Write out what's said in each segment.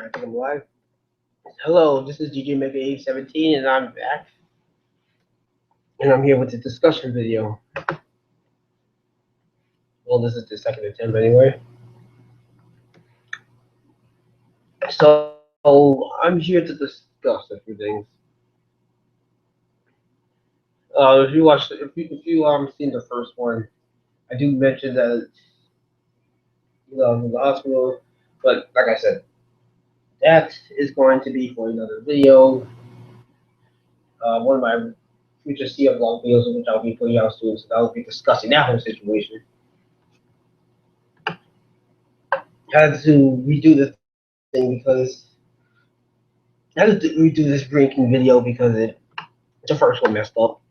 Alright, I think I'm live. Hello, this is DJ Mega 817 and I'm back. And I'm here with the discussion video. Well, this is the second attempt anyway. So I'm here to discuss a few things. If you seen the first one, I do mention that in the hospital, but like I said, that is going to be for another video. One of my future sea of vlog videos in which I'll be putting out soon, so I'll be discussing that whole situation. I had to redo the thing because I had to redo this ranking video because the first one messed up.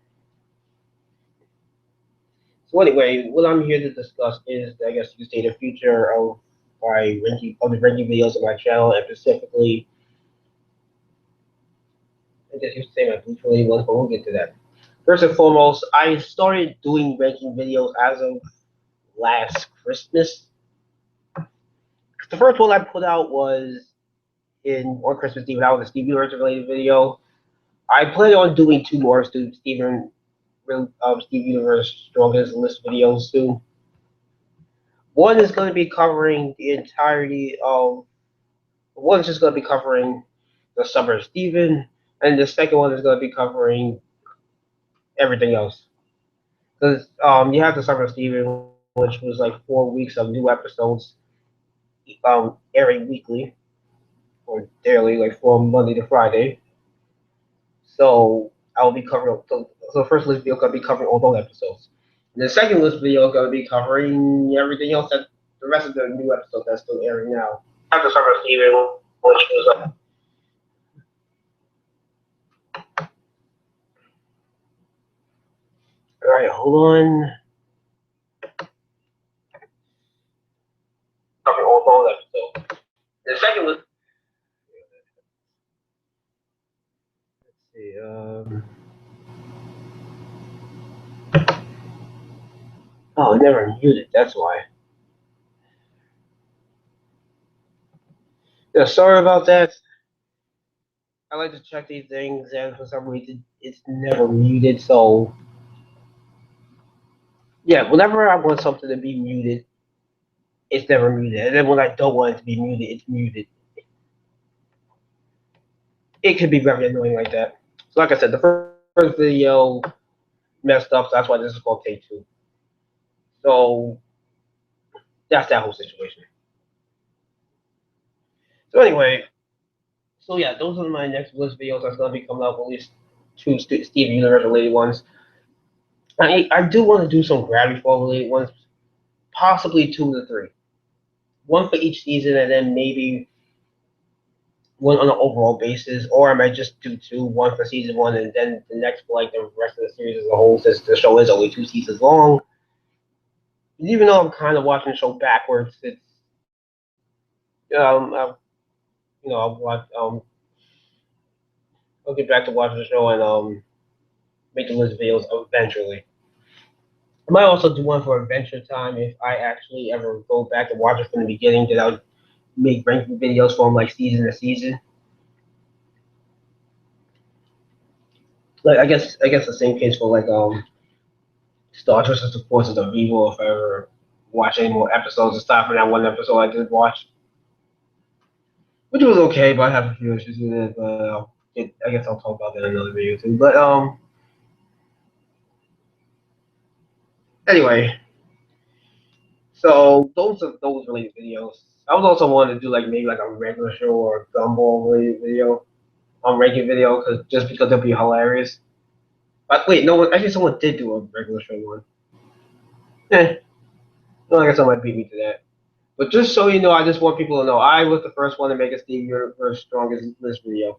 So anyway, what I'm here to discuss is, I guess you could say, the future of the ranking videos on my channel, and specifically, I guess you could say my Bleach related ones, but we'll get to that. First and foremost, I started doing ranking videos as of last Christmas. The first one I put out was on Christmas Eve. That was a Steve Universe related video. I plan on doing two more Steve Universe Strongest List videos soon. One is going to be covering the entirety of. One's just going to be covering the Summer of Steven, and the second one is going to be covering everything else. Because you have the Summer of Steven, which was like 4 weeks of new episodes, airing weekly or daily, like from Monday to Friday. So I'll be covering. So the first list video is going to be covering all those episodes. And the second list video is going to be covering everything else that the rest of the new episodes that's still airing now. After Summer Steven, which was all right, hold on. Covering all those episodes. The second list. Let's see. Oh, I never muted. That's why. Yeah, sorry about that. I like to check these things, and for some reason, it's never muted. So, yeah, whenever I want something to be muted, it's never muted. And then when I don't want it to be muted, it's muted. It can be very annoying like that. So, like I said, the first video messed up, so that's why this is called take two. So, that's that whole situation. So, anyway, so yeah, those are my next list videos that's going to be coming up, at least two Steve Universe related ones. I do want to do some Gravity Fall related ones, possibly 2 to 3. One for each season, and then maybe one on an overall basis, or I might just do two, one for season one, and then the next for like the rest of the series as a whole, since the show is only 2 seasons long. Even though I'm kind of watching the show backwards, it's I'll watch I'll get back to watching the show and make the list videos eventually. I might also do one for Adventure Time if I actually ever go back and watch it from the beginning. Then I'll make ranking videos from like season to season. Like I guess the same case for like Star Trek versus the Forces of Evil if I ever watch any more episodes aside from that one episode I did watch. Which was okay, but I have a few issues with it, but I guess I'll talk about that in another video too. But anyway, so those are those related videos. I was also wanting to do like maybe like a regular show or a Gumball related video, ranking video, just because it'll be hilarious. But wait, no one actually someone did do a regular show one. Well, I guess someone beat me to that. But just so you know, I just want people to know I was the first one to make a Steve Universe Strongest List video.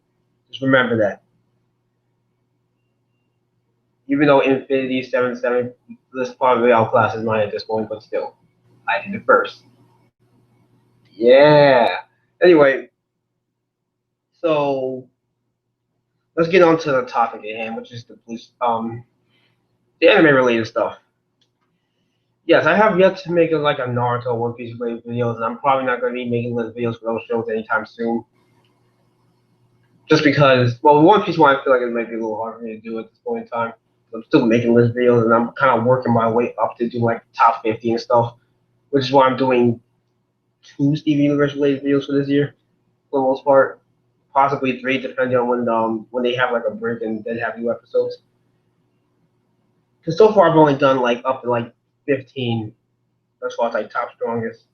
Just remember that. Even though Infinity 77 list probably outclasses mine at this point, but still, I did it first. Yeah. Anyway, so let's get on to the topic at hand, which is the anime related stuff. Yes, I have yet to make like a Naruto One Piece related videos, and I'm probably not going to be making list videos for those shows anytime soon. Just because, well, One Piece one I feel like it might be a little hard for me to do at this point in time. I'm still making list videos, and I'm kind of working my way up to do like top 50 and stuff, which is why I'm doing two Steven Universe related videos for this year for the most part, possibly three depending on when they have like a break and then have new episodes. Because so far I've only done like up to like 15 as far as like top strongest.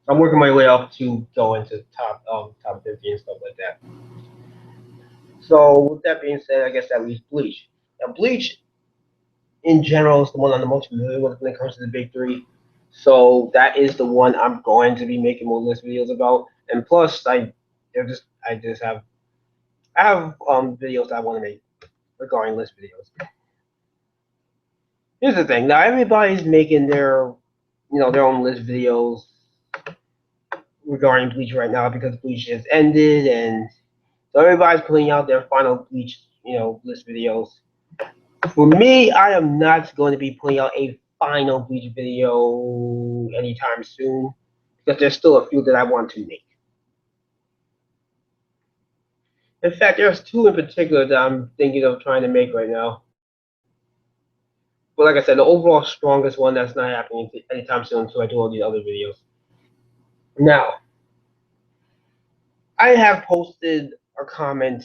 So I'm working my way up to go into top 50 and stuff like that. So with that being said, I guess that leaves Bleach. Now Bleach in general is the one I'm the most familiar with when it comes to the big three. So that is the one I'm going to be making more list videos about. And plus, I just have videos I want to make regarding list videos. Here's the thing. Now everybody's making their own list videos regarding Bleach right now because Bleach just ended, and so everybody's putting out their final Bleach list videos. For me, I am not going to be putting out a final Bleach video anytime soon because there's still a few that I want to make. In fact, there's two in particular that I'm thinking of trying to make right now. But like I said, the overall strongest one that's not happening anytime soon until I do all these other videos. Now, I have posted a comment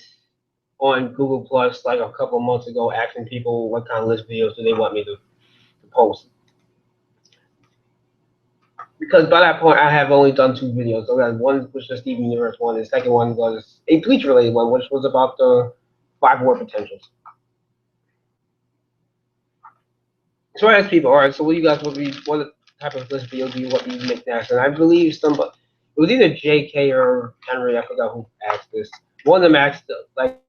on Google Plus like a couple months ago asking people what kind of list videos do they want me to post. Because by that point, I have only done two videos. So that one was the Steven Universe one, and the second one was a Bleach related one, which was about the 5 war potentials. So I asked people, all right, so what type of list video do you want me to make next? And I believe it was either JK or Henry, I forgot who asked this. One of them asked, like,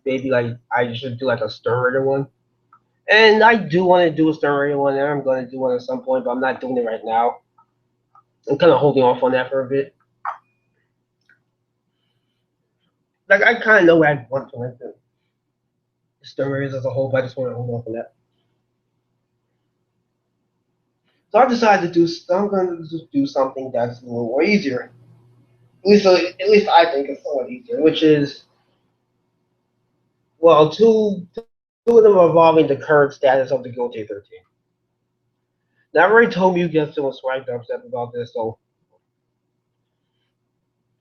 maybe like I should do like a Stir one. And I do want to do a Stir one, and I'm going to do one at some point, but I'm not doing it right now. I'm kind of holding off on that for a bit. Like, I kind of know where I want to win the Stir as a whole, but I just want to hold off on that. So I decided to I'm going to just do something that's a little more easier. At least I think it's somewhat easier, which is, well, two of them are involving the current status of the Guilty 13. Now, I've already told you guys to Swag Dubstep about this, so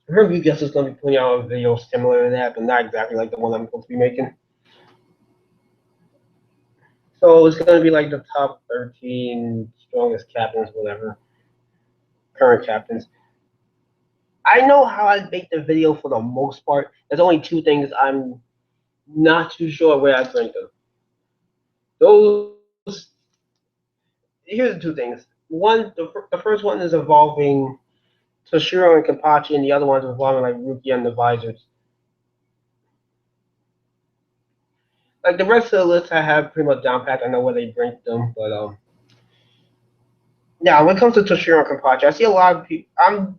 I heard you guys is going to be putting out a video similar to that, but not exactly like the one I'm supposed to be making. So it's going to be like the top 13 strongest captains, whatever, current captains. I know how I make the video for the most part. There's only two things I'm not too sure where I'd rank them. Here's the two things. One, the first one is involving Toshiro and Kenpachi, and the other one's involving like Rukia and the Visors. Like the rest of the list, I have pretty much down pat. I know where they rank them, but yeah. When it comes to Toshiro and Kenpachi, I see a lot of people. I'm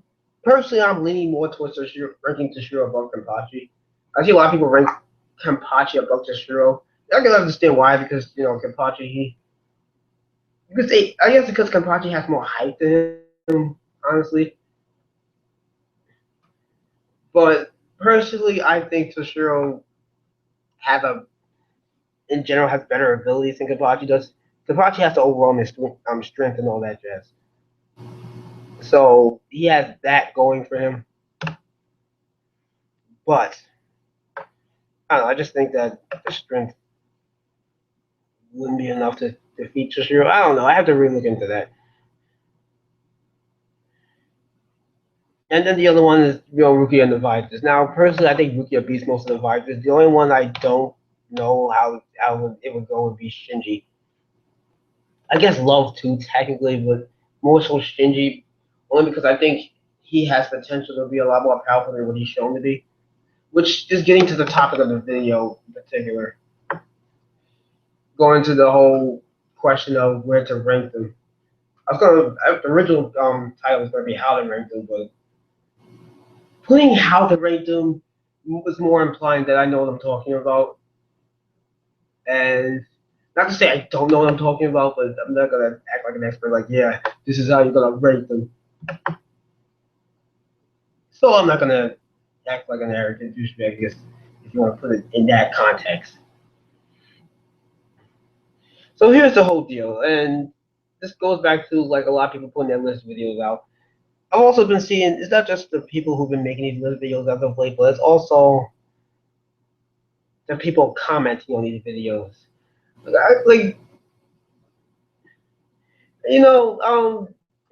leaning more towards ranking Toshiro above Kenpachi. I see a lot of people rank Kenpachi above Toshiro. I can understand why, because Kenpachi I guess because Kenpachi has more hype than him, honestly. But personally, I think Toshiro has in general, has better abilities than Kenpachi does. Kenpachi has to overwhelm his strength and all that jazz. So he has that going for him. But I don't know. I just think that the strength wouldn't be enough to defeat Toshiro. I don't know. I have to really look into that. And then the other one is Rukia and the Visors. Now, personally, I think Rukia beats most of the Visors. The only one I don't know how it would go would be Shinji. I guess Love too, technically, but more so Shinji, only because I think he has potential to be a lot more powerful than what he's shown to be. Which is getting to the topic of the video in particular, going to the whole question of where to rank them. The original title was going to be how to rank them, but putting how to rank them was more implying that I know what I'm talking about. And not to say I don't know what I'm talking about, but I'm not gonna act like an expert. Like, yeah, this is how you're gonna rank them. So I'm not gonna acts like an arrogant douchebag, if you want to put it in that context. So here's the whole deal, and this goes back to like a lot of people putting their list videos out. I've also been seeing it's not just the people who've been making these list videos as of late, but it's also the people commenting on these videos. Like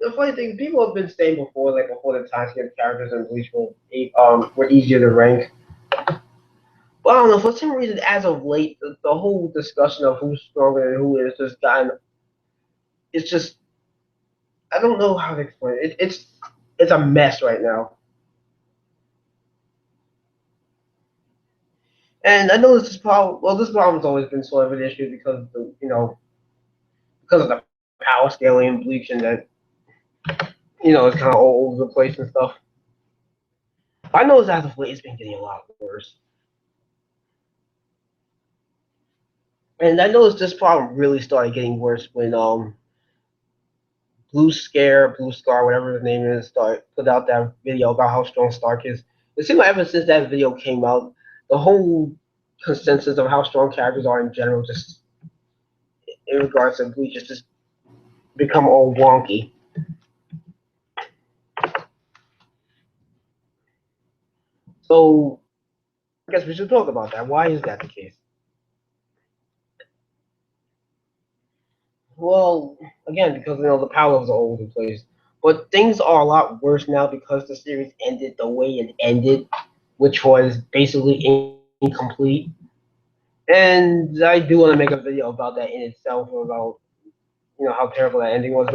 the funny thing, people have been saying before, like before the time skip characters in Bleach were easier to rank. But I don't know, for some reason, as of late, the whole discussion of who's stronger and who is just gotten. It's just I don't know how to explain it. It's a mess right now. And I know this is problem. Well, this problem's always been sort of an issue because of because of the power scaling and Bleach, and that it's kind of all over the place and stuff. I know as of late, it's been getting a lot worse. And I noticed this problem really started getting worse when Blue Scar, whatever his name is, started put out that video about how strong Stark is. It seems like ever since that video came out, the whole consensus of how strong characters are in general, just in regards to Bleach, just become all wonky. So I guess we should talk about that. Why is that the case? Well, again, because the power levels are all over the place. But things are a lot worse now because the series ended the way it ended, which was basically incomplete. And I do want to make a video about that in itself, about how terrible that ending was.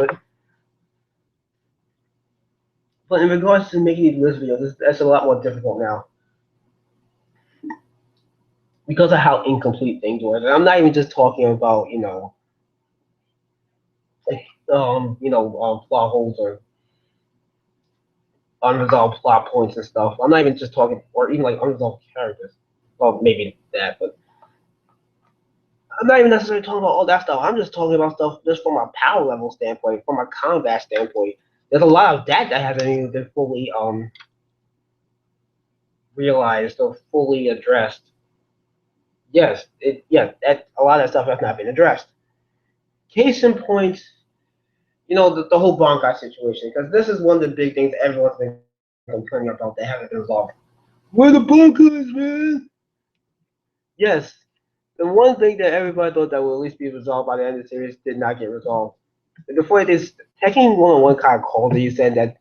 But in regards to making these list videos, that's a lot more difficult now because of how incomplete things were. And I'm not even just talking about like, plot holes or unresolved plot points and stuff. I'm not even just talking, or even like unresolved characters. Well, maybe that, but I'm not even necessarily talking about all that stuff. I'm just talking about stuff just from a power level standpoint, from a combat standpoint. There's a lot of that hasn't even been fully realized or fully addressed. That a lot of that stuff has not been addressed. Case in point, the whole Bankai situation, because this is one of the big things everyone's been complaining about that haven't been resolved. Where the Bankais, man? Yes, the one thing that everybody thought that would at least be resolved by the end of the series did not get resolved. And the point is, Tekken 101 kind of called it. You said that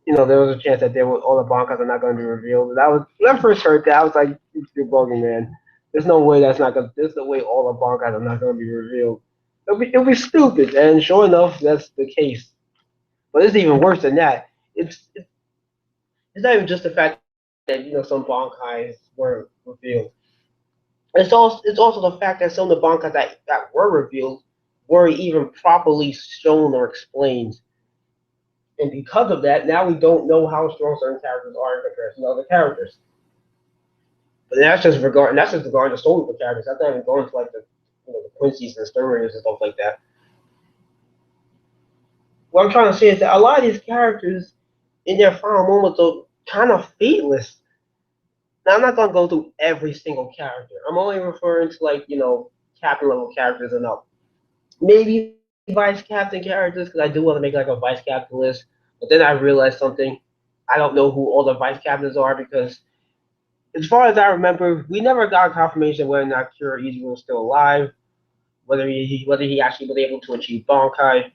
there was a chance that all the Bankas are not going to be revealed. And when I first heard that, I was like, "You're bugging, man. There's no way that's not going. There's no way all the Bankas are not going to be revealed. It'll be stupid." And sure enough, that's the case. But it's even worse than that. It's not even just the fact that some Bankais were revealed. It's also the fact that some of the Bankai that were revealed weren't even properly shown or explained. And because of that, now we don't know how strong certain characters are in comparison to other characters. But that's just regarding the story of the characters. That's not even going to like the Quincy's and the Sturmers and stuff like that. What I'm trying to say is that a lot of these characters in their final moments are kind of fateless. Now I'm not gonna go through every single character. I'm only referring to like captain level characters and up. Maybe vice captain characters because I do want to make like a vice captain list. But then I realized something. I don't know who all the vice captains are because, as far as I remember, we never got confirmation whether or not Kira Izuku was still alive, whether he actually was able to achieve Bankai,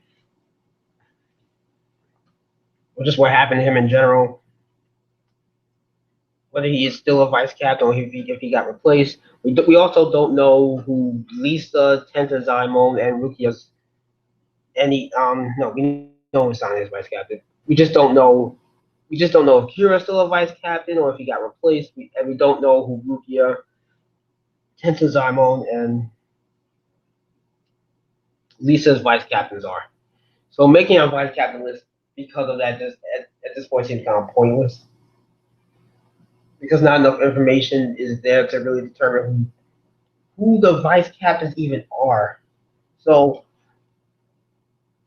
or just what happened to him in general. Whether he is still a vice captain or if he got replaced. We also don't know who Lisa, Tentazaimon, and Rukia's any no we know Asana is vice captain. We just don't know. We just don't know if Kira's still a vice captain or if he got replaced. And we don't know who Rukia, Tentazaimon, and Lisa's vice captains are. So making a vice captain list because of that just at this point seems kind of pointless because not enough information is there to really determine who the vice captains even are. So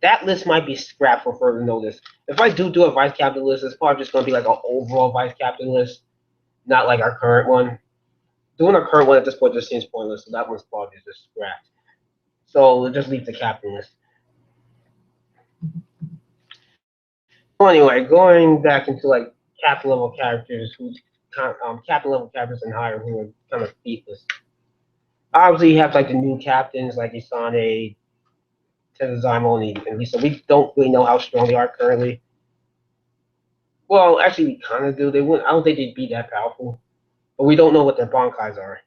that list might be scrapped for further notice. If I do a vice captain list, it's probably just going to be like an overall vice captain list. not like our current one. Doing our current one at this point just seems pointless, so that one's probably just scrapped. So we'll just leave the captain list. So anyway, going back into like captain level characters who captain level characters and higher who are kind of beatless. Obviously, you have like the new captains like Isane, Tenzamo, and Lisa. We don't really know how strong they are currently. Well, actually, we kind of do. They wouldn't. I don't think they'd be that powerful, but we don't know what their bankais are.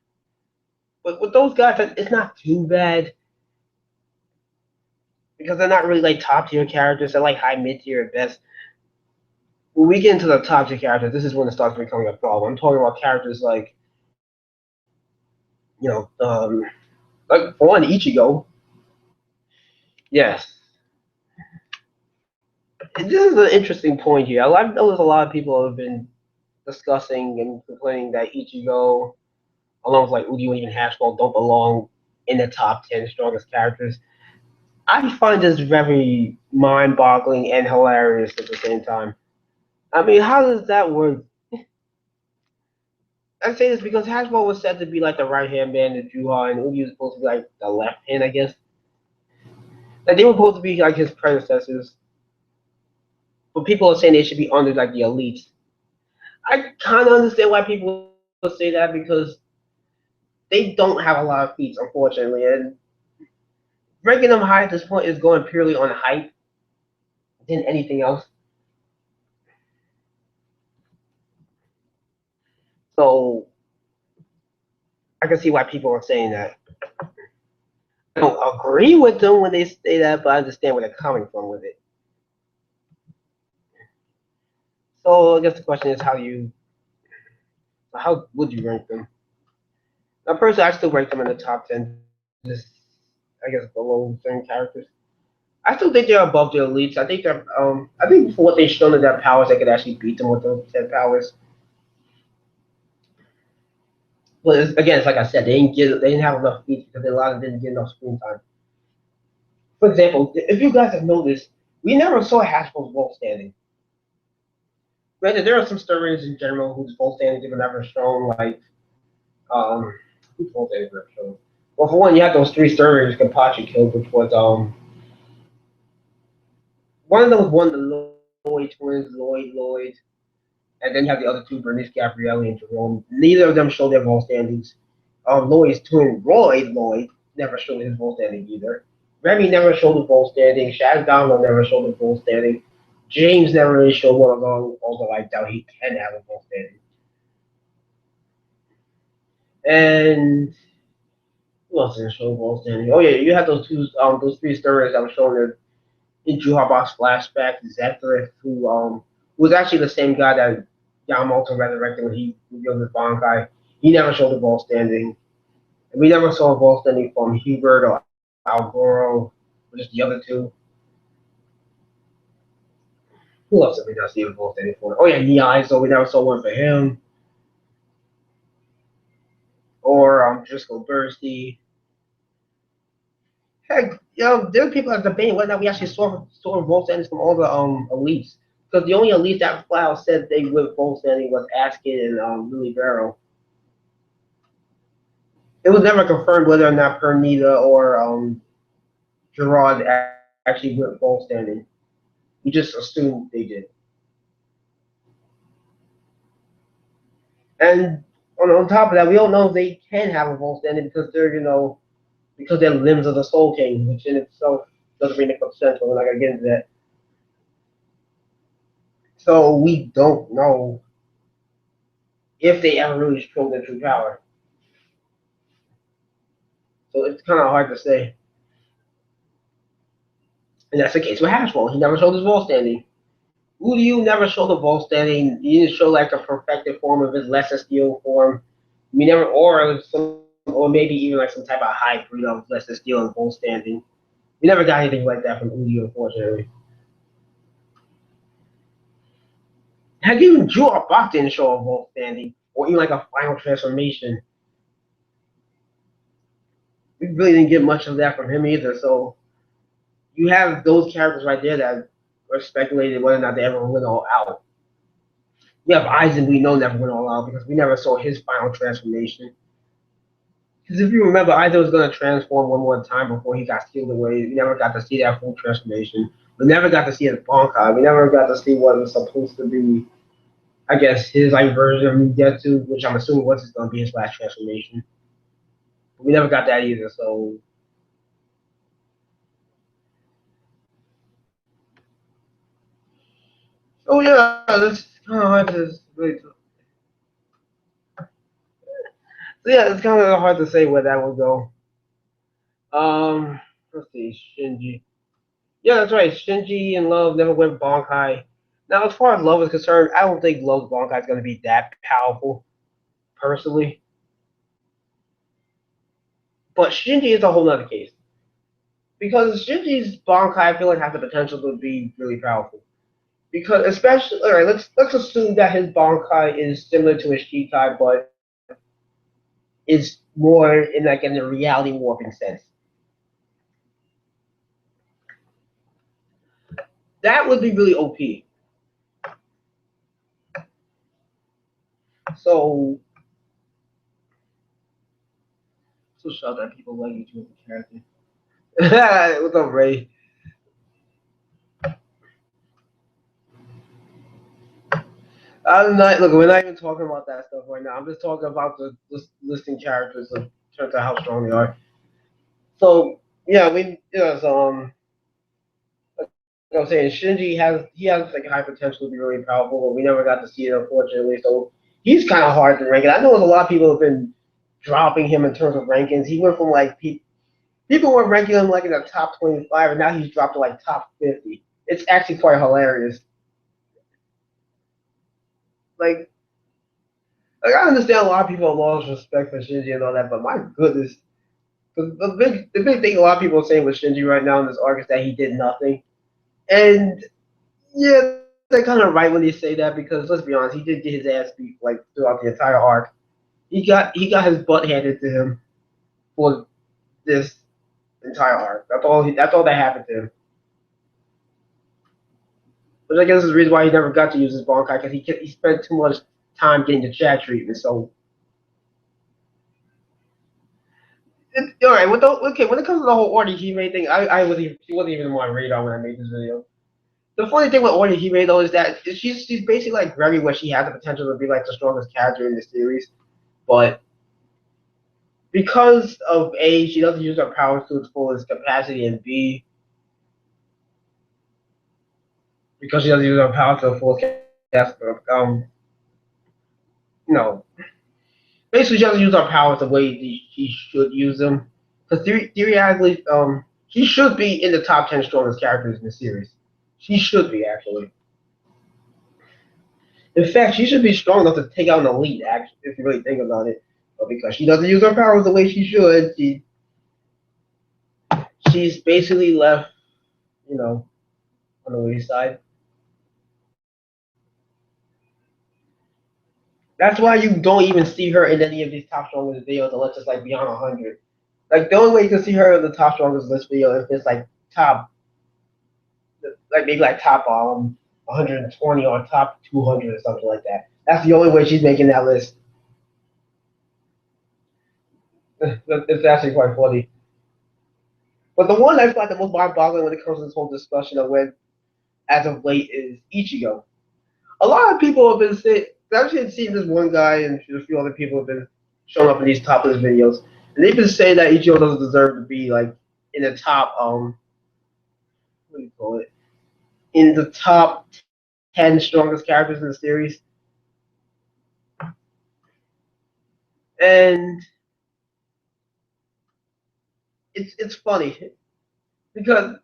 But with those guys, it's not too bad because they're not really like top tier characters. They're like high mid tier at best. When we get into the top tier characters, this is when it starts becoming a problem. I'm talking about characters you know, like for one, Ichigo. Yes, this is an interesting point here. I know there's a lot of people who have been discussing and complaining that Ichigo, along with like Udio and even Hashball, don't belong in the top 10 strongest characters. I find this very mind-boggling and hilarious at the same time. I mean, how does that work? I say this because Hashball was said to be like the right hand man to Juha, and Udio was supposed to be like the left hand, I guess. Like they were supposed to be like his predecessors, but people are saying they should be under like the elites. I kind of understand why people say that because they don't have a lot of feats, unfortunately, and ranking them high at this point is going purely on height than anything else. So I can see why people are saying that. I don't agree with them when they say that, but I understand where they're coming from with it. So I guess the question is, how would you rank them? Now, personally, I still rank them in the top 10, just I guess below certain characters. I still think they're above the elites. I think for what they've shown in their powers, they could actually beat them with those 10 powers. But again, it's like I said, they didn't have enough feats because a lot of them didn't get enough screen time. For example, if you guys have noticed, we never saw Haskell's Wolf standing. Granted, there are some stories in general whose Wolf standings were never shown, like um, whose Wolf standings were never shown. Well, for one, you have those three stories Kapachi killed, which was one of them was one of the Lloyd twins, Lloyd, and then you have the other two, Bernice Gabrielli and Jerome. Neither of them showed their Wolf standings. Lloyd's twin, Lloyd, never showed his Wolf standing either. Remy never showed his Wolf standing. Shaz Donald never showed his Wolf standing. James never really showed one of them, although I doubt he can have a Wolf standing. And who else didn't show Wolf standing? Oh yeah, you had those three stories that were shown in Juhabox flashback. Zephyr, who was actually the same guy that Yamamoto resurrected when he revealed his Bankai. He never showed a ball standing. And we never saw a ball standing from Hubert or Algoro, or just the other two. Who else did we not see a ball standing for? Oh yeah, Niai, so we never saw one for him. Or Driscoll Bursty. Heck, there are people that debate whether or not we actually saw ball standings from all the elites. Because the only elite that flat out said they went ball standing was Askin and Lily Barrow. It was never confirmed whether or not Pernita or Gerard actually went ball standing. We just assumed they did. And on top of that, we don't know if they can have a ball standing because because they're limbs of the Soul King, which in itself doesn't really make much sense, but we're not going to get into that. So we don't know if they ever really showed their true power. So it's kind of hard to say. And that's the case with Hashwell. He never showed his ball standing. Udiu never showed the ball standing. He didn't show like a perfected form of his lesser steel form. We never, or maybe even like some type of hybrid of lesser steel and ball standing. We never got anything like that from Udiu, unfortunately. Heck, even Drew Bach didn't show a ball standing, or even like a final transformation. We really didn't get much of that from him either. So you have those characters right there that are speculated whether or not they ever went all out. We have Aizen we know never went all out because we never saw his final transformation. Because if you remember, Aizen was going to transform one more time before he got sealed away. We never got to see that full transformation. We never got to see his Bankai. We never got to see what was supposed to be, I guess, his like version of Mugetsu, which I'm assuming was going to be his last transformation. But we never got that either. So, oh yeah, that's kind of hard to really. So yeah, it's kind of hard to say where that would go. Let's see, Shinji. Yeah, that's right. Shinji and Love never went Bankai. Now, as far as Love is concerned, I don't think Love's Bankai is going to be that powerful, personally. But Shinji is a whole other case. Because Shinji's Bankai, I feel like, has the potential to be really powerful. Because, especially, alright, let's assume that his Bankai is similar to his Shikai, but is more in the reality warping sense. That would be really OP. So, so shout that people like you as a character. What's up, Ray? I'm not look. We're not even talking about that stuff right now. I'm just talking about the listing characters in terms of how strong they are. So yeah, like I was saying, Shinji has like high potential to be really powerful, but we never got to see it unfortunately. So he's kind of hard to rank. And I know there's a lot of people have been dropping him in terms of rankings. He went from like people were ranking him like in the top 25, and now he's dropped to like top 50. It's actually quite hilarious. Like I understand a lot of people have lost respect for Shinji and all that, but my goodness, the big thing a lot of people are saying with Shinji right now in this arc is that he did nothing. And yeah, they're kind of right when they say that because let's be honest, he did get his ass beat like throughout the entire arc. He got his butt handed to him for this entire arc. That's all that happened to him. Which I guess is the reason why he never got to use his Bankai because he spent too much time getting the chat treatment. So all right, okay, when it comes to the whole Orihime thing, she wasn't even on my radar when I made this video. The funny thing with Orihime though is that she's basically like Greggy, where she has the potential to be like the strongest character in the series, but because of A, she doesn't use her powers to its fullest capacity, and B, because she doesn't use her powers to the fullest capacity, no, basically she doesn't use her powers the way she should use them. Because theoretically, she should be in the top 10 strongest characters in the series. She should be actually. In fact, she should be strong enough to take out an elite. Actually, if you really think about it, but because she doesn't use her powers the way she should, she's basically left, you know, on the wayside. That's why you don't even see her in any of these top strongest videos unless it's like beyond 100. Like the only way you can see her in the top strongest list video if it's like top, like maybe like top 120 or top 200 or something like that. That's the only way she's making that list. It's actually quite funny. But the one I find the most mind-boggling when it comes to this whole discussion of when, as of late, is Ichigo. A lot of people have been saying, I've seen this one guy and a few other people have been showing up in these top list videos, and they've been saying that Ichigo doesn't deserve to be like in the top, what do you call it, in the top 10 strongest characters in the series. And it's funny because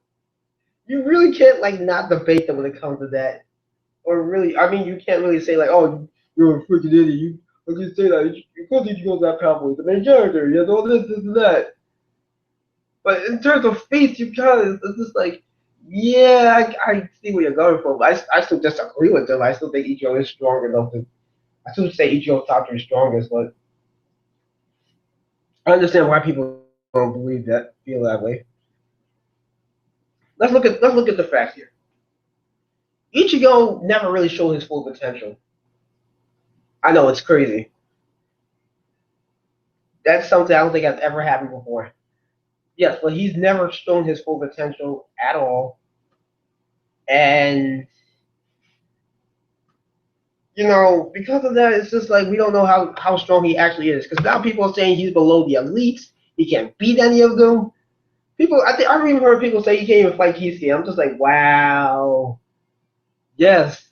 you really can't like not debate them when it comes to that. Or really, I mean, you can't really say like, oh, you're a freaking idiot. You like you say that of course Ichigo's that powerful. He's the main character. He has all this, and that. But in terms of faith, you kind of it's just like, yeah, I see where you're going from. I still disagree with them. I still think Ichigo is strong enough to. I still say Ichigo's top three strongest, but I understand why people don't believe that, feel that way. Let's look at the facts here. Ichigo never really showed his full potential. I know it's crazy. That's something I don't think has ever happened before. Yes, but he's never shown his full potential at all. And because of that, it's just like we don't know how strong he actually is. Because now people are saying he's below the elites. He can't beat any of them. I've even heard people say he can't even fight Kisuke. I'm just like, wow. Yes,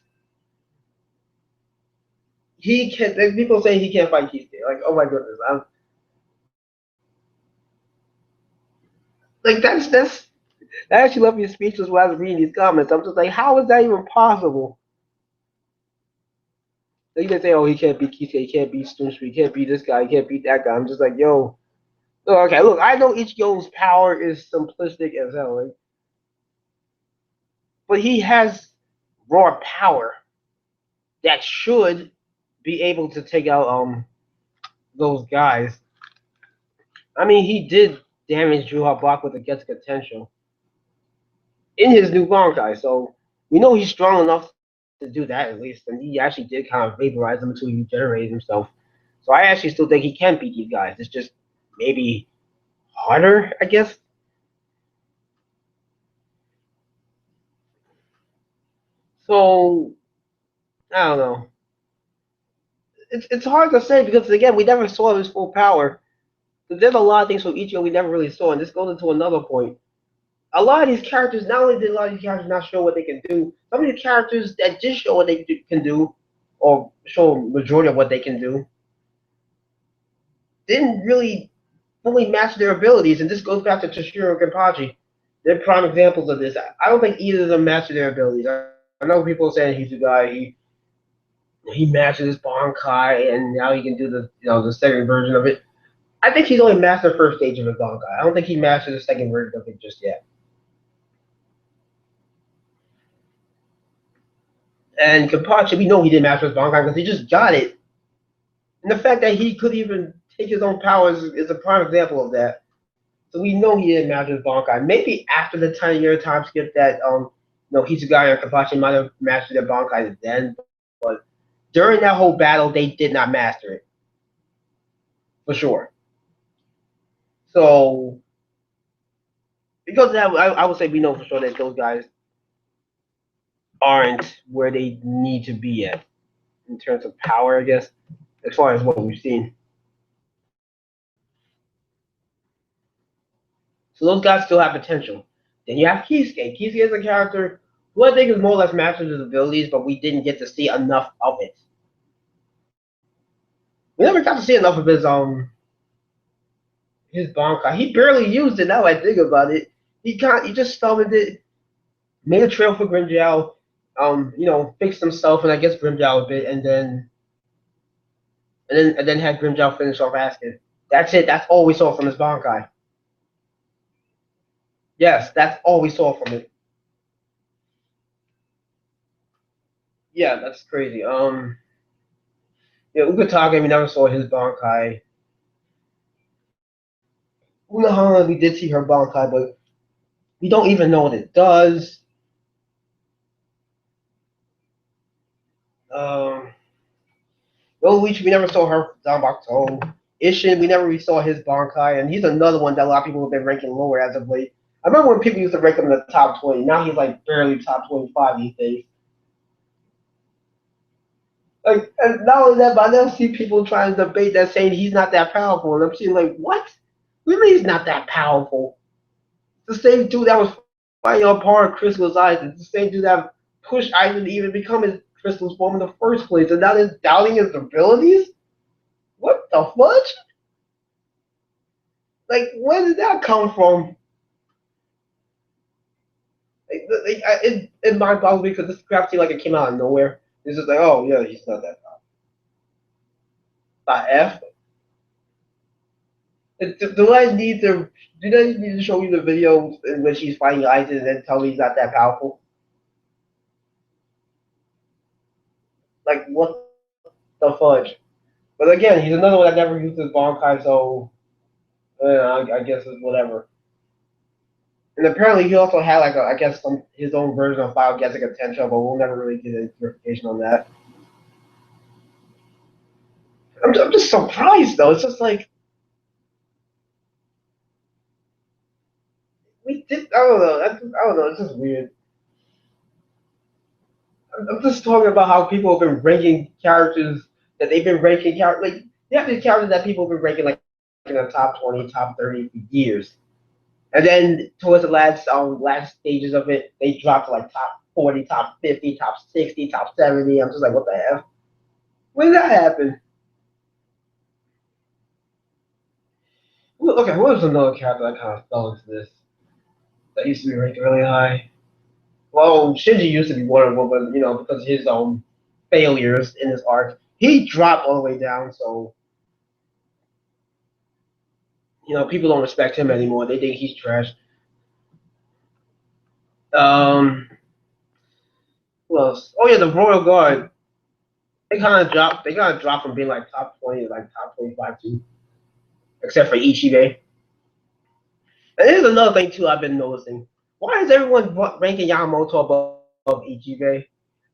he can. Like, people say he can't fight Kisuke. Like, oh my goodness. Like that actually left me speechless when I was reading these comments. I'm just like, how is that even possible? They can say, oh, he can't beat Kisuke, he can't beat Stoonstreet, he can't beat this guy, he can't beat that guy. I'm just like, yo. Okay, look, I know Ichigo's power is simplistic as hell, like, but he has raw power that should be able to take out those guys. I mean, he did damage Drew Block with the Getsuga Tensho in his new Bankai, so we know he's strong enough to do that at least, and he actually did kind of vaporize him until he regenerated himself. So I actually still think he can beat these guys. It's just maybe harder, I guess. So I don't know. It's hard to say because again we never saw his full power. There's a lot of things from Ichigo we never really saw, and this goes into another point. A lot of these characters, not only did a lot of these characters not show what they can do, some of these characters that did show what they can do, or show majority of what they can do, didn't really fully master their abilities, and this goes back to Toshiro and Kenpachi. They're prime examples of this. I don't think either of them mastered their abilities. I know people saying he's a guy, he mastered his Bankai, and now he can do the second version of it. I think he's only mastered the first stage of his Bankai. I don't think he mastered the second version of it just yet. And Kenpachi, we know he didn't master his Bankai because he just got it. And the fact that he could even take his own powers is a prime example of that. So we know he didn't master his Bankai. Maybe after the 10-year time skip that Hisugaya and Kenpachi might have mastered their Bankai then, but during that whole battle, they did not master it. For sure. So because of that, I would say we know for sure that those guys aren't where they need to be at in terms of power, I guess, as far as what we've seen. So those guys still have potential. Then you have Kisuke. Kisuke is a character who I think is more or less mastered his abilities, but we didn't get to see enough of it. We never got to see enough of his Bankai. He barely used it. Now I think about it, he just summoned it, made a trail for Grimjow, fixed himself and I guess Grimjow a bit, and then had Grimjow finish off Askin. That's it. That's all we saw from his Bankai. Yes, that's all we saw from it. Yeah, that's crazy. Ukitake, we never saw his Bankai. Unohana, we did see her Bankai, but we don't even know what it does. Um, Leech, we never saw her Zanbakuto. Ishin, we never really saw his Bankai, and he's another one that a lot of people have been ranking lower as of late. I remember when people used to rank him in the top 20. Now he's like barely top 25 these days. Like, and not only that, but I never see people trying to debate that saying he's not that powerful. And I'm seeing like, what? What do you mean he's not that powerful? The same dude that was fighting apart Crystal's eyes. It's the same dude that pushed Aizen to even become his Crystal's form in the first place. And now they're doubting his abilities? What the fudge? Like, where did that come from? It mind boggles me because this crap seemed like it came out of nowhere. It's just like, oh yeah, he's not that powerful. By F. Do I need to? Do I need to show you the video in which he's fighting Aizen and then tell me he's not that powerful? Like what the fudge? But again, he's another one that never used his Bankai, so I guess it's whatever. And apparently, he also had like I guess his own version of File Getting Attention, but we'll never really get any clarification on that. I'm just surprised though. It's just like we did. I don't know. I don't know. It's just weird. I'm just talking about how people have been ranking characters that they've been ranking characters. Like you have these characters that people have been ranking like in the top 20, top 30 for years, and then towards the last stages of it, they dropped to like top 40, top 50, top 60, top 70. I'm just like, what the hell? When did that happen? Well, okay, what was another character that kind of fell into this that used to be ranked really high? Well, Shinji used to be one of them, but because of his failures in his arc, he dropped all the way down. So people don't respect him anymore. They think he's trash. Um, who else? Oh yeah, the Royal Guard. They kind of dropped. They kind of dropped from being like top 20 to like top 25 too, except for Ichibe. And here's another thing too. I've been noticing. Why is everyone ranking Yamamoto above Ichibe?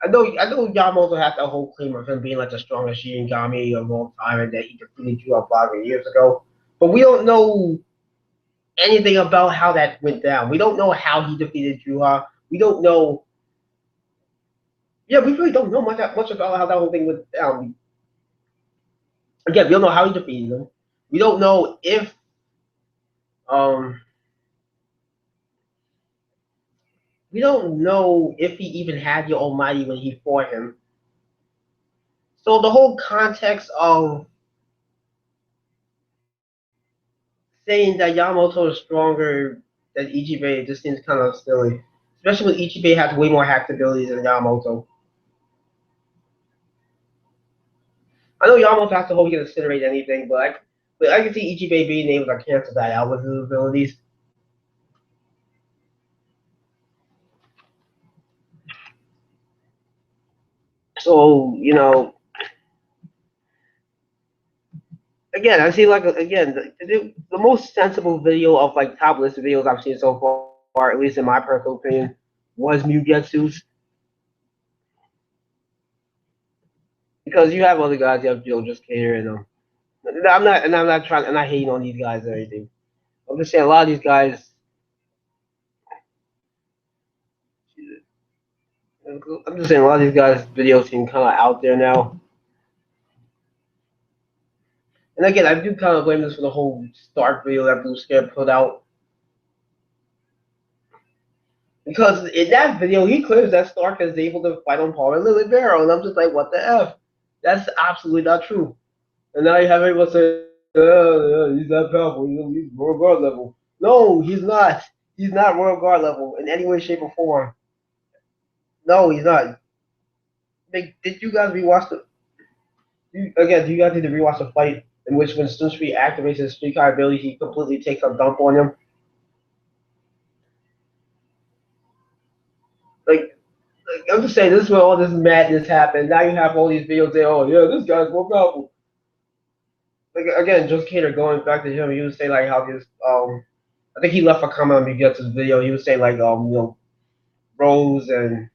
I know Yamamoto has that whole claim of him being like the strongest Shinigami of all time and that he defeated Yu 5 years ago. But we don't know anything about how that went down. We don't know how he defeated Juha. We don't know. Yeah, we really don't know much about how that whole thing went down. Again, we don't know how he defeated him. We don't know if um he even had the Almighty when he fought him. So the whole context of saying that Yamamoto is stronger than Ichibe just seems kind of silly. Especially when Ichibe has way more hacked abilities than Yamamoto. I know Yamamoto has to hope he can incinerate anything, but I can see Ichibe being able to cancel that out with his abilities. So, again, I see like again the most sensible video of like top list videos I've seen so far, at least in my personal opinion, was Mugetsu's. Because you have other guys, you have just catering them. I'm not hating on these guys or anything. I'm just saying a lot of these guys. I'm just saying a lot of these guys' videos seem kind of out there now. And again, I do kind of blame this for the whole Stark video that Blue Scare put out. Because in that video, he claims that Stark is able to fight on par with Lily Barrow, and I'm just like, what the F? That's absolutely not true. And now you have everyone say, he's that powerful, he's Royal Guard level. No, he's not. He's not Royal Guard level in any way, shape, or form. No, he's not. Did you guys rewatch the? Do you guys need to rewatch the fight in which when Sunsui activates his street car ability, he completely takes a dump on him? Like I'm just saying, this is where all this madness happened. Now you have all these videos saying, "Oh yeah, this guy's more powerful." Like again, just Cater going back to him, he was saying like how his I think he left a comment on Mugetsu's video. He was saying like Rose and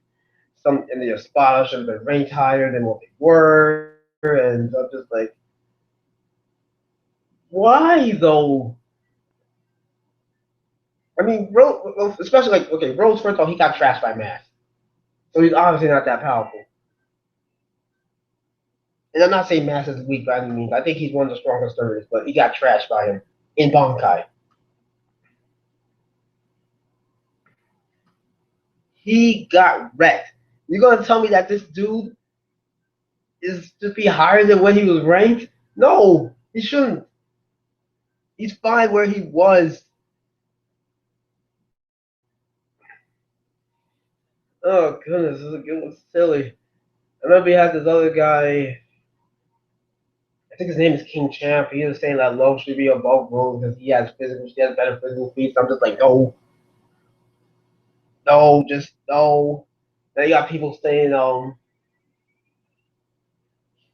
the Espada should have been ranked higher than what they were, and I'm just like, why though? I mean, Rose, especially like okay, Rose first of all he got trashed by Mass, so he's obviously not that powerful. And I'm not saying Mass is weak by any means. I think he's one of the strongest servers, but he got trashed by him in Bankai. He got wrecked. You're gonna tell me that this dude is to be higher than when he was ranked? No, he shouldn't. He's fine where he was. Oh goodness, it was silly. I remember he had this other guy. I think his name is King Champ. He was saying that Lowe should be above Rose because he has better physical feats. I'm just like, no, no, just no. Now you got people saying,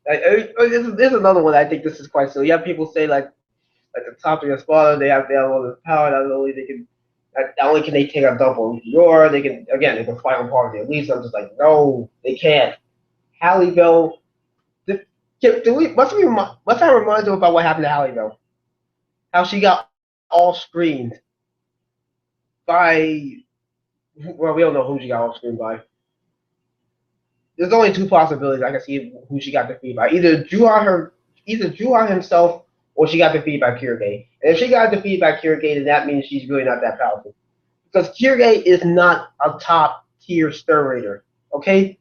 there's another one. I think this is quite silly. You have people say like the top of your spotter, they have all this power. Not only can they take a dump on your, they can fight on par with the elites. I'm just like, no, they can't. Halle Bell, What's that remind you about what happened to Halle though? How she got all screened by, well, we don't know who she got all screened by. There's only two possibilities I can see who she got defeated by. Either Juha himself, or she got defeated by Kyurge. And if she got defeated by Kyurge, then that means she's really not that powerful. Because Kyurge is not a top tier Stir Raider. Okay?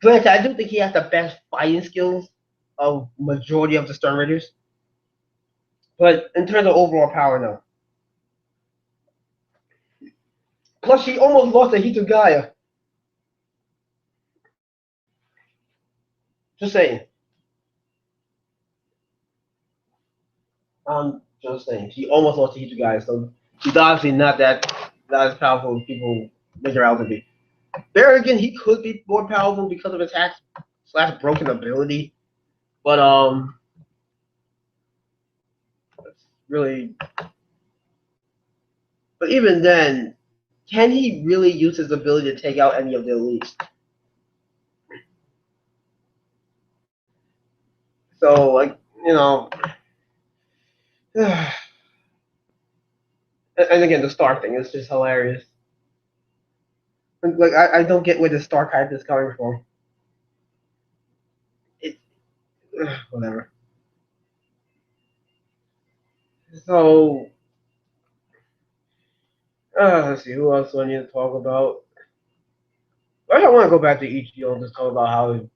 Granted, I do think he has the best fighting skills of majority of the Stir Raiders. But in terms of overall power, no. Plus, she almost lost to Hitogaya. Just saying. Just saying. She almost lost to Hitogaya, so she's obviously not as powerful as people make her out to be. There again, he could be more powerful because of attacks / broken ability, but it's really. But even then, can he really use his ability to take out any of the elites? So, like, you know, and again, the Stark thing is just hilarious. Like, I don't get where the Stark hype is coming from. It, whatever. So, let's see, who else do I need to talk about? I don't want to go back to Ichigo and just talk about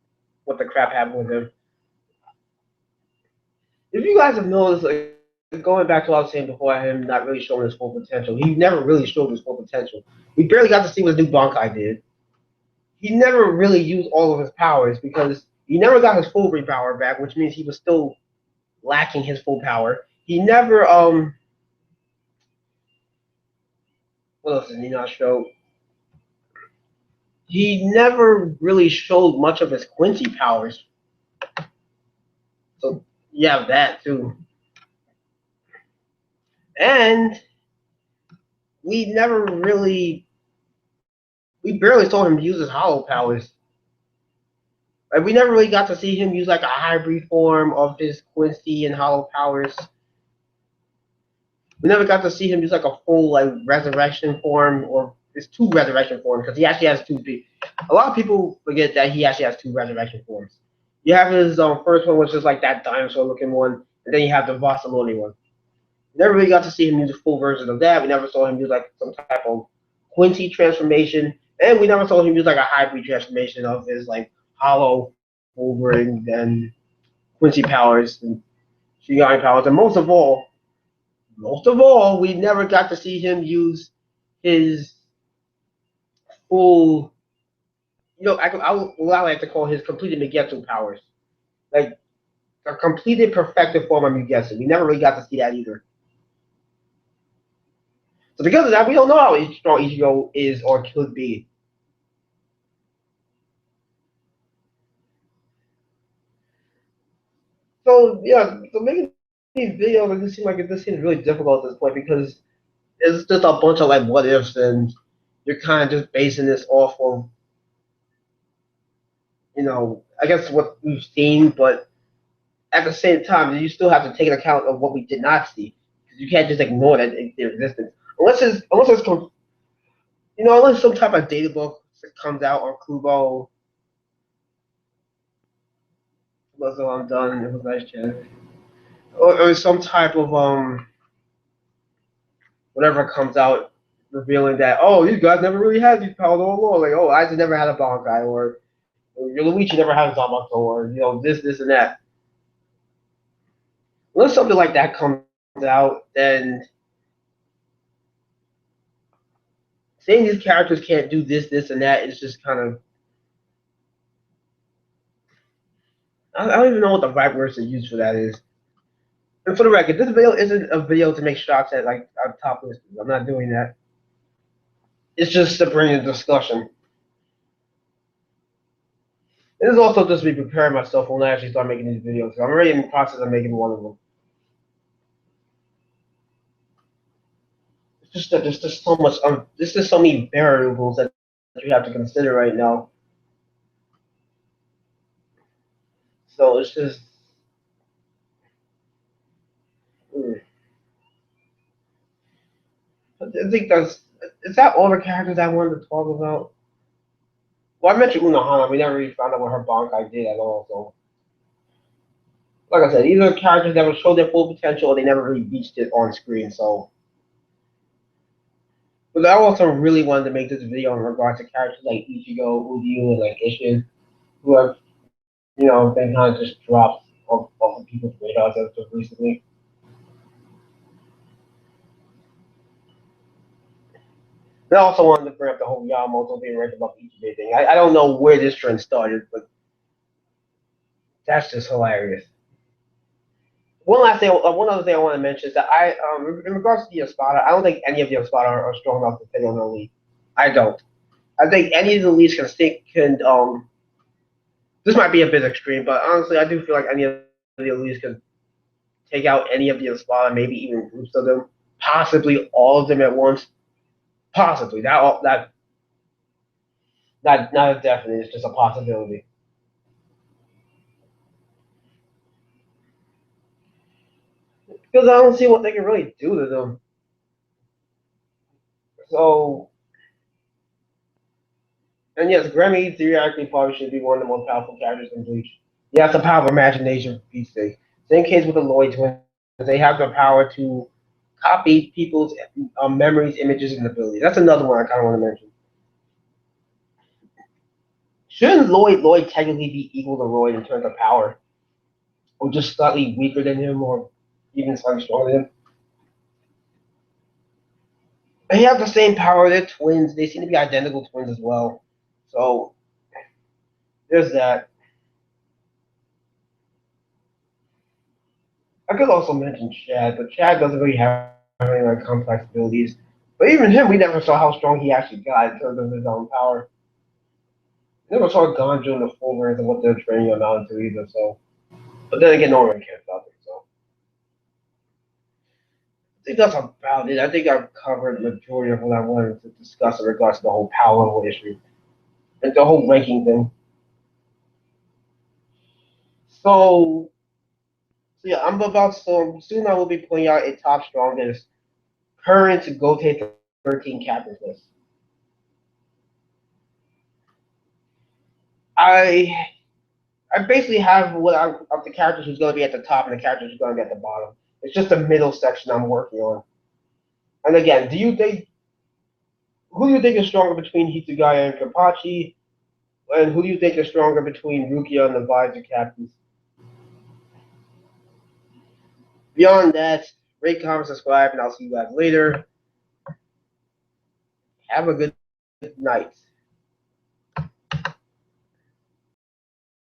what the crap happened with him. If you guys have noticed, like, going back to what I was saying before, him not really showing his full potential, he never really showed his full potential. We barely got to see what his new Bankai did. He never really used all of his powers because he never got his full power back, which means he was still lacking his full power. He never what else did he not show? He never really showed much of his Quincy powers. So you have that too. And we barely saw him use his hollow powers. Like, we never really got to see him use like a hybrid form of his Quincy and hollow powers. We never got to see him use like a full like resurrection form, or it's two resurrection forms because he actually has two. A lot of people forget that he actually has two resurrection forms. You have his first one, which is like that dinosaur looking one, and then you have the Vassaloni one. We never really got to see him use a full version of that. We never saw him use like some type of Quincy transformation, and we never saw him use like a hybrid transformation of his like hollow Wolverine and Quincy powers and Shigami powers, and most of all, we never got to see him use his full, I would like to call his completed Mugetsu powers. Like, a completed perfected form of Mugetsu. We never really got to see that either. So because of that, we don't know how strong Ichigo is or could be. So, yeah, so making these videos, it just seems really difficult at this point because it's just a bunch of, like, what ifs, and you're kind of just basing this off of, I guess what we've seen, but at the same time, you still have to take account of what we did not see. Because you can't just ignore that their existence. Unless some type of data book comes out on Kubo. So I'm done. It was nice chatting. Or some type of whatever comes out revealing that, oh, these guys never really had these powers all along. Like, oh, I just never had a Bankai, or Luigi never had a Zamato, or this and that. Unless something like that comes out, then saying these characters can't do this, and that is just kind of. I don't even know what the right words to use for that is. And for the record, this video isn't a video to make shots at like our top listers. I'm not doing that. It's just to bring a discussion. It is also just to be preparing myself when I actually start making these videos. I'm already in the process of making one of them. It's just that there's just so much. There's just so many variables that you have to consider right now. So it's just. mm. I think that's. Is that all the characters I wanted to talk about? Well, I mentioned Unohana. We never really found out what her Bankai did at all. So, like I said, these are characters that will show their full potential. They never really reached it on screen. So, but I also really wanted to make this video in regards to characters like Ichigo, Udiu, and like Ishin, who have been kind of just dropped off of people's radars as of recently. And I also wanted to bring up the whole Yamamoto being right about the Ichigo thing. I don't know where this trend started, but that's just hilarious. One last thing, one other thing I want to mention is that in regards to the Espada, I don't think any of the Espada are strong enough to fit on the league. I don't. I think any of the leagues This might be a bit extreme, but honestly, I do feel like any of the leagues can take out any of the Espada, maybe even groups of them, possibly all of them at once. Possibly that not a definite. It's just a possibility. Because I don't see what they can really do to them. So, and yes, Grammy theoretically probably should be one of the most powerful characters in Bleach. He has the power of imagination, for Pete's sake. Same case with the Lloyd twins. They have the power to copy people's memories, images, and abilities. That's another one I kind of want to mention. Shouldn't Lloyd technically be equal to Roy in terms of power, or just slightly weaker than him, or even slightly stronger than him? They have the same power. They're twins. They seem to be identical twins as well. So there's that. I could also mention Chad, but Chad doesn't really have any like complex abilities. But even him, we never saw how strong he actually got in terms of his own power. We never saw Ganjo in the full version of what they're training him out into either. So, but then again, no one really cares about it. So I think that's about it. I think I've covered the majority of what I wanted to discuss in regards to the whole power level issue and the whole ranking thing. So, so yeah, I'm about so soon. I will be putting out a top strongest current Gote 13 captains list. I I basically have of the characters who's going to be at the top and the characters who's going to be at the bottom. It's just the middle section I'm working on. And again, who do you think is stronger between Hitsugaya and Kapachi? And who do you think is stronger between Rukia and the Visor captains? Beyond that, rate, comment, subscribe, and I'll see you guys later. Have a good night.